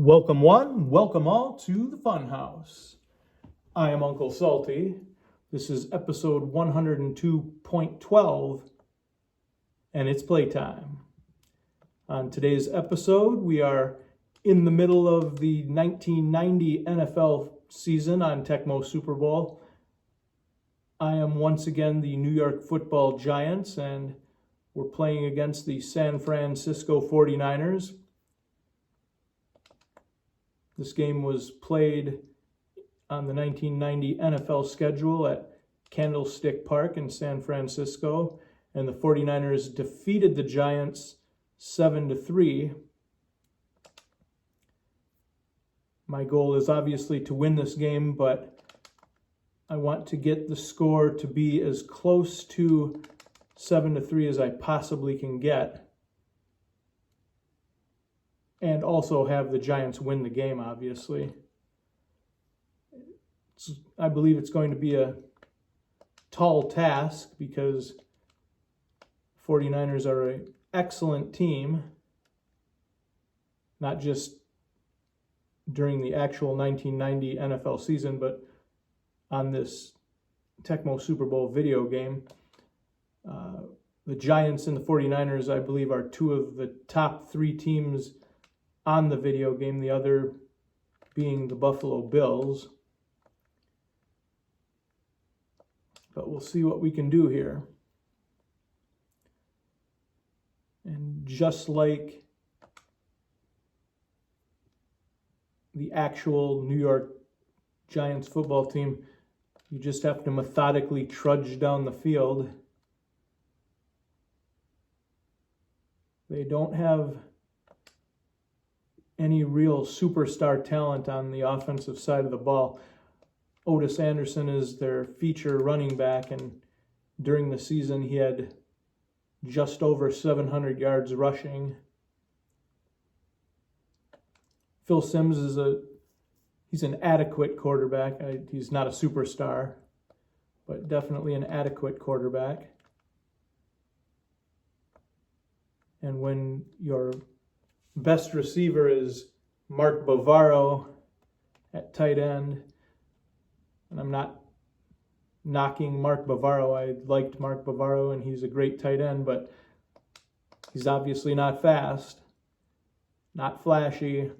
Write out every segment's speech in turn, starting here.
Welcome one, welcome all to the Funhouse. I am Uncle Salty. This is episode 102.12, and it's playtime. On today's episode, we are in the middle of the 1990 NFL season on Tecmo Super Bowl. I am once again the New York Football Giants, and we're playing against the San Francisco 49ers. This game was played on the 1990 NFL schedule at Candlestick Park in San Francisco, and the 49ers defeated the Giants 7-3. My goal is obviously to win this game, but I want to get the score to be as close to 7-3 as I possibly can get, and also have the Giants win the game, obviously. I believe it's going to be a tall task because 49ers are an excellent team, not just during the actual 1990 NFL season, but on this Tecmo Super Bowl video game. The Giants and the 49ers, I believe, are two of the top three teams on the video game, the other being the Buffalo Bills. But we'll see what we can do here. And just like the actual New York Giants football team, you just have to methodically trudge down the field. They don't have any real superstar talent on the offensive side of the ball. Otis Anderson is their feature running back, and during the season he had just over 700 yards rushing. Phil Simms he's an adequate quarterback. He's not a superstar, but definitely an adequate quarterback. And when your best receiver is Mark Bavaro at tight end, and I'm not knocking Mark Bavaro. I liked Mark Bavaro, and he's a great tight end, but he's obviously not fast, not flashy,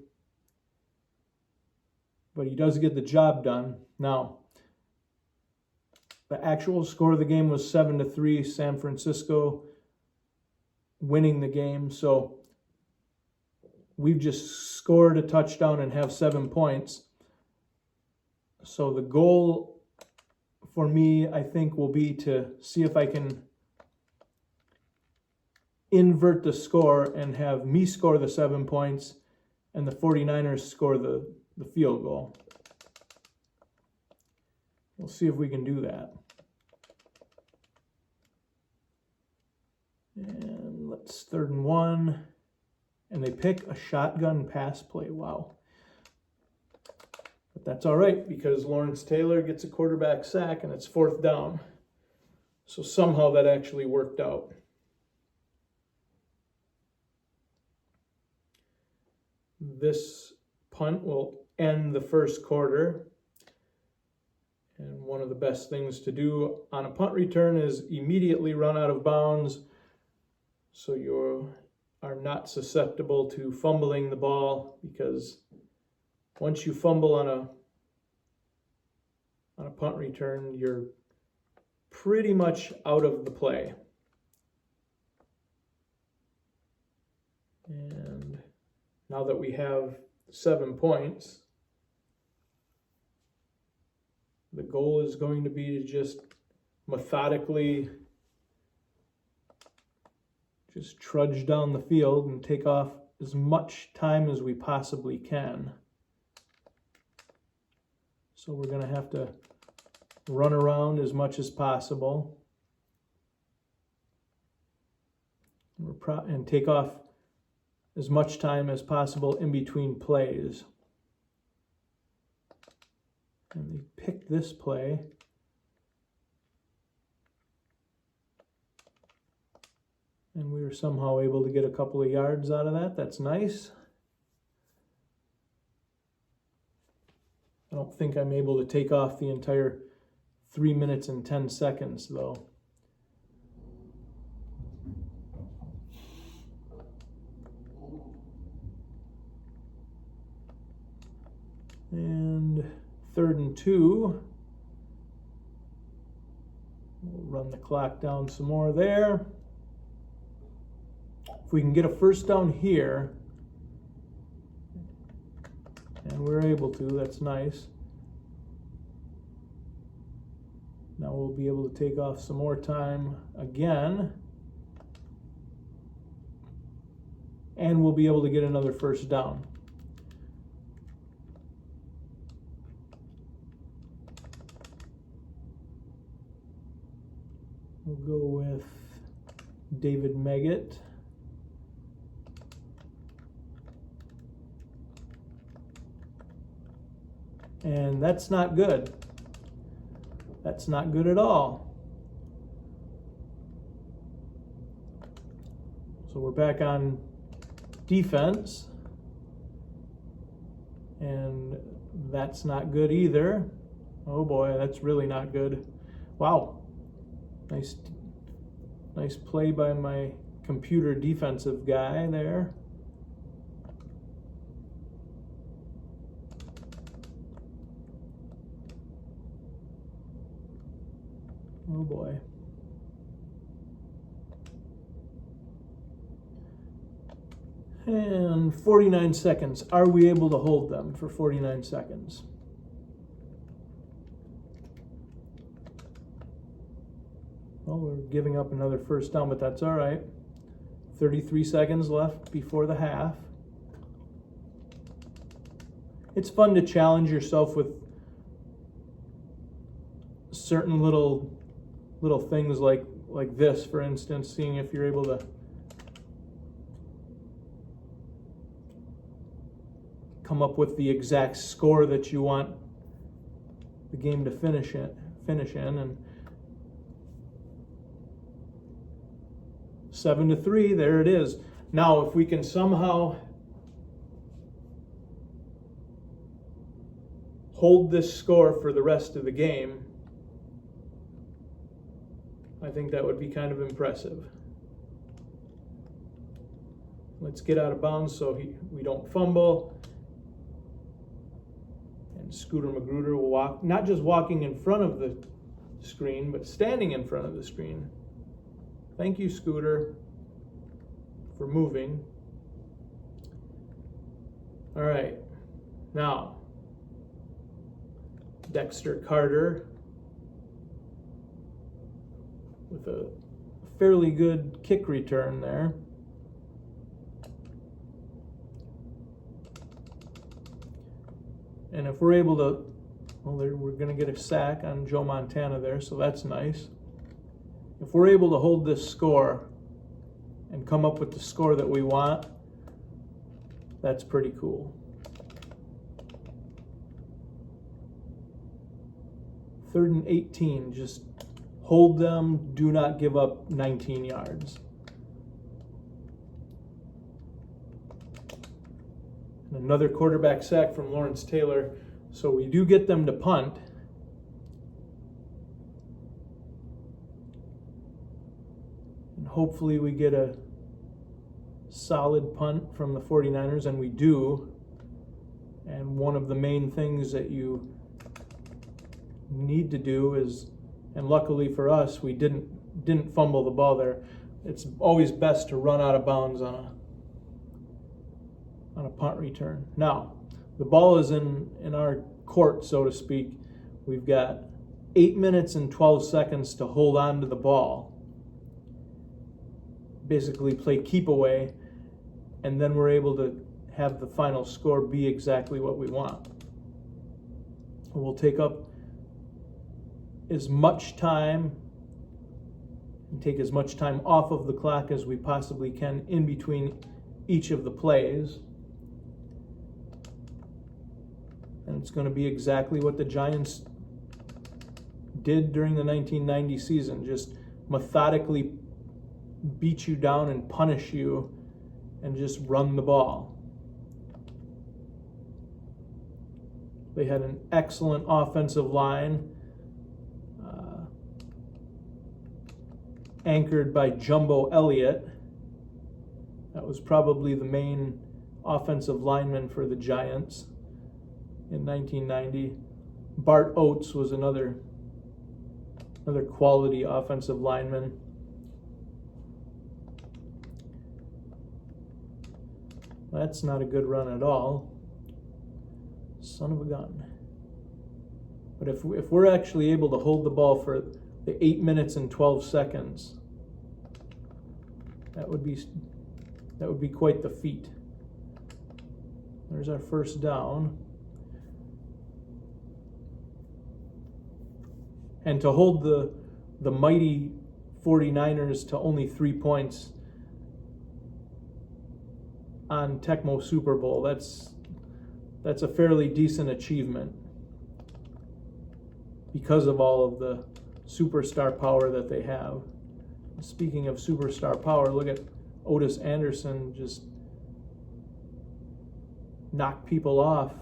but he does get the job done. Now, the actual score of the game was 7-3, San Francisco winning the game. So we've just scored a touchdown and have 7 points. So the goal for me, I think, will be to see if I can invert the score and have me score the 7 points and the 49ers score the field goal. We'll see if we can do that. And let's 3rd and 1. And they pick a shotgun pass play. Wow. But that's all right because Lawrence Taylor gets a quarterback sack and it's 4th down. So somehow that actually worked out. This punt will end the first quarter. And one of the best things to do on a punt return is immediately run out of bounds so you are not susceptible to fumbling the ball, because once you fumble on a punt return, you're pretty much out of the play. And now that we have 7 points, the goal is going to be to just methodically just trudge down the field and take off as much time as we possibly can. So we're going to have to run around as much as possible and take off as much time as possible in between plays. And they picked this play. And we were somehow able to get a couple of yards out of that. That's nice. I don't think I'm able to take off the entire 3 minutes and 10 seconds though. And 3rd and 2. We'll run the clock down some more there. If we can get a first down here, and we're able to, that's nice. Now we'll be able to take off some more time again. And we'll be able to get another first down. We'll go with David Meggett. And that's not good. That's not good at all. So we're back on defense. And that's not good either. Oh boy, that's really not good. Wow. Nice play by my computer defensive guy there. Oh boy. And 49 seconds. Are we able to hold them for 49 seconds? Well, we're giving up another first down, but that's all right. 33 seconds left before the half. It's fun to challenge yourself with certain little things like this, for instance, seeing if you're able to come up with the exact score that you want the game to finish in. And 7-3, there it is. Now, if we can somehow hold this score for the rest of the game, I think that would be kind of impressive. Let's get out of bounds so we don't fumble. And Scooter Magruder will walk, not just walking in front of the screen, but standing in front of the screen. Thank you, Scooter, for moving. All right, now, Dexter Carter with a fairly good kick return there. And if we're able to, well, we're going to get a sack on Joe Montana there, so that's nice. If we're able to hold this score and come up with the score that we want, that's pretty cool. 3rd and 18, just hold them, do not give up 19 yards. And another quarterback sack from Lawrence Taylor, so we do get them to punt. And hopefully we get a solid punt from the 49ers, and we do. And one of the main things that you need to do is, and luckily for us, we didn't fumble the ball there. It's always best to run out of bounds on a punt return. Now, the ball is in our court, so to speak. We've got 8 minutes and 12 seconds to hold on to the ball. Basically play keep away, and then we're able to have the final score be exactly what we want. We'll take up as much time and take as much time off of the clock as we possibly can in between each of the plays. And it's going to be exactly what the Giants did during the 1990 season, just methodically beat you down and punish you and just run the ball. They had an excellent offensive line, anchored by Jumbo Elliott. That was probably the main offensive lineman for the Giants in 1990. Bart Oates was another quality offensive lineman. That's not a good run at all. Son of a gun. But if we're actually able to hold the ball for the 8 minutes and 12 seconds, that would be quite the feat. There's our first down. And to hold the mighty 49ers to only 3 points on Tecmo Super Bowl, that's a fairly decent achievement because of all of the superstar power that they have. Speaking of superstar power, look at Otis Anderson just knock people off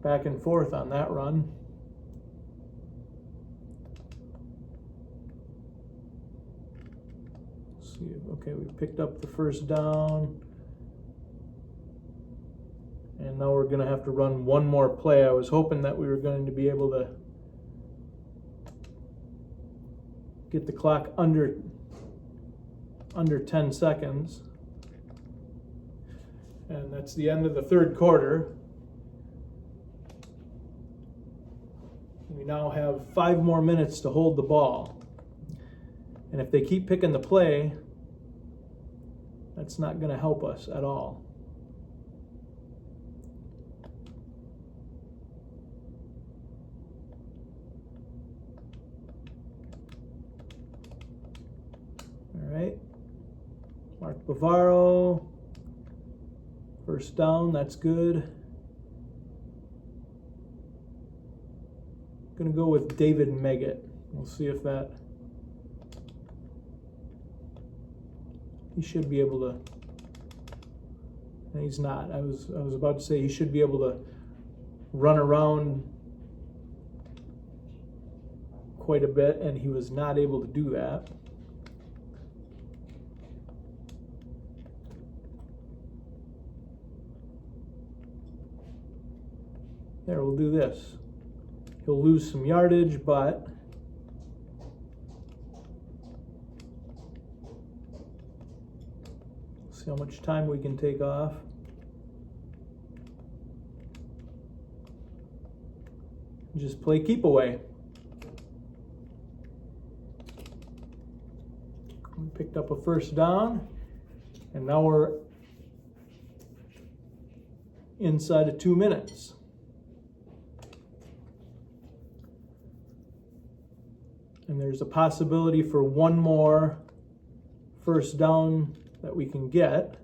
back and forth on that run. Let's see, okay, we picked up the first down. And now we're going to have to run one more play. I was hoping that we were going to be able to get the clock under 10 seconds. And that's the end of the third quarter. We now have 5 more minutes to hold the ball. And if they keep picking the play, that's not going to help us at all. All right. Mark Bavaro. First down, that's good. Gonna go with David Meggett. We'll see if that. He should be able to. And he's not. I was about to say he should be able to run around quite a bit, and he was not able to do that. There, we'll do this. He'll lose some yardage, but see how much time we can take off. Just play keep away. We picked up a first down, and now we're inside of 2 minutes. And there's a possibility for one more first down that we can get.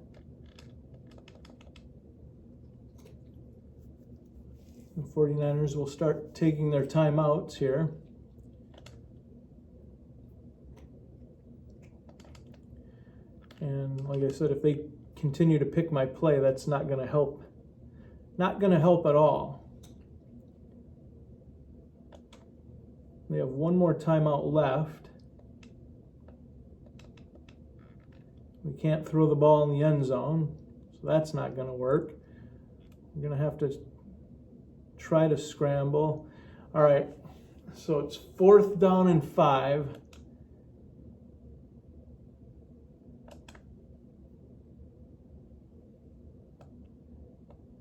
The 49ers will start taking their timeouts here. And like I said, if they continue to pick my play, that's not going to help. Not going to help at all. They have one more timeout left. We can't throw the ball in the end zone, so that's not going to work. We're going to have to try to scramble. All right, so it's 4th down and 5.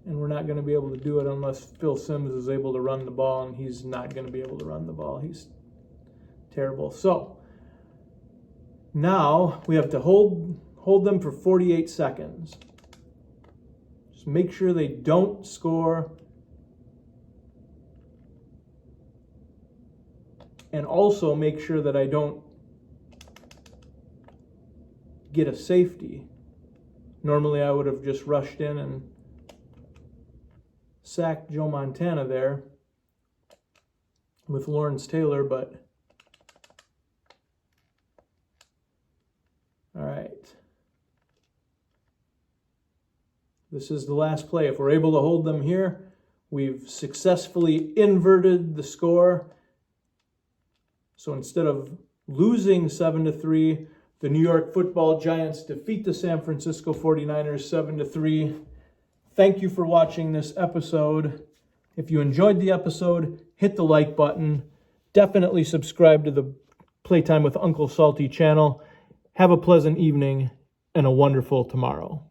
And we're not going to be able to do it unless Phil Simms is able to run the ball, and he's not going to be able to run the ball. He's terrible. So now we have to hold them for 48 seconds. Just make sure they don't score. And also make sure that I don't get a safety. Normally I would have just rushed in and sacked Joe Montana there with Lawrence Taylor, but all right. This is the last play. If we're able to hold them here, We've successfully inverted the score. So instead of losing 7-3, the New York Football Giants defeat the San Francisco 49ers 7-3. Thank you for watching this episode. If you enjoyed the episode, hit the like button. Definitely subscribe to the Playtime with Uncle Salty channel. Have a pleasant evening and a wonderful tomorrow.